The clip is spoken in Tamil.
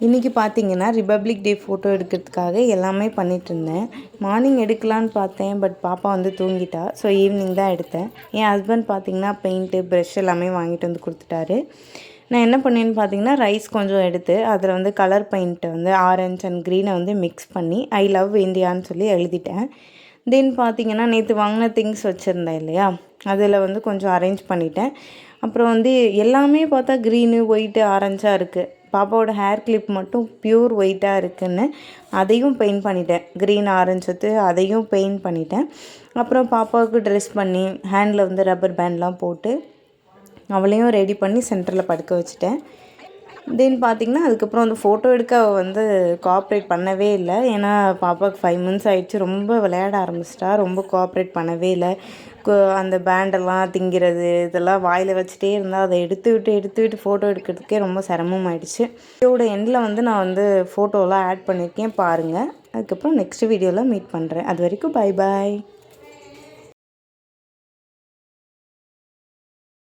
இன்றைக்கி பார்த்தீங்கன்னா ரிபப்ளிக் டே ஃபோட்டோ எடுக்கிறதுக்காக எல்லாமே பண்ணிகிட்ருந்தேன். மார்னிங் எடுக்கலான்னு பார்த்தேன், பட் பாப்பா வந்து தூங்கிட்டா. ஸோ ஈவினிங் தான் எடுத்தேன். என் ஹஸ்பண்ட் பார்த்திங்கன்னா பெயிண்ட்டு, ப்ரஷ் எல்லாமே வாங்கிட்டு வந்து கொடுத்துட்டாரு. நான் என்ன பண்ணேன்னு பார்த்தீங்கன்னா, ரைஸ் கொஞ்சம் எடுத்து அதில் வந்து கலர் பெயிண்ட்டை வந்து ஆரஞ்ச் அண்ட் க்ரீனை வந்து மிக்ஸ் பண்ணி ஐ லவ் இந்தியான்னு சொல்லி எழுதிட்டேன். தென் பார்த்திங்கன்னா நேற்று வாங்கின திங்ஸ் வச்சுருந்தேன் இல்லையா, அதில் வந்து கொஞ்சம் அரேஞ்ச் பண்ணிட்டேன். அப்புறம் வந்து எல்லாமே பார்த்தா க்ரீனு, ஒயிட்டு, ஆரஞ்சாக இருக்குது. பாப்பாவோட ஹேர் கிளிப் மட்டும் ப்யூர் ஒயிட்டாக இருக்குதுன்னு அதையும் பெயிண்ட் பண்ணிட்டேன். க்ரீன் ஆரஞ்சு வச்சு அதையும் பெயிண்ட் பண்ணிட்டேன். அப்புறம் பாப்பாவுக்கு ட்ரெஸ் பண்ணி ஹேண்டில் வந்து ரப்பர் பேண்ட்லாம் போட்டு அவளையும் ரெடி பண்ணி சென்டரில் படுக்க வச்சுட்டேன். தென் பார்த்திங்கன்னா அதுக்கப்புறம் வந்து ஃபோட்டோ எடுக்க வந்து கோஆப்ரேட் பண்ணவே இல்லை. ஏன்னா பாப்பாவுக்கு 5 months ஆகிடுச்சு. ரொம்ப விளையாட ஆரம்பிச்சிட்டா. ரொம்ப கோஆப்ரேட் பண்ணவே இல்லை. அந்த பேண்டெல்லாம் திங்கிறது இதெல்லாம் வாயில் வச்சுட்டே இருந்தால் அதை எடுத்து விட்டு ஃபோட்டோ எடுக்கிறதுக்கே ரொம்ப சிரமமாயிடுச்சு. இதோட எண்டில் வந்து நான் வந்து ஃபோட்டோலாம் ஆட் பண்ணியிருக்கேன், பாருங்கள். அதுக்கப்புறம் நெக்ஸ்ட் வீடியோவில் மீட் பண்ணுறேன். அது வரைக்கும் பை பாய்.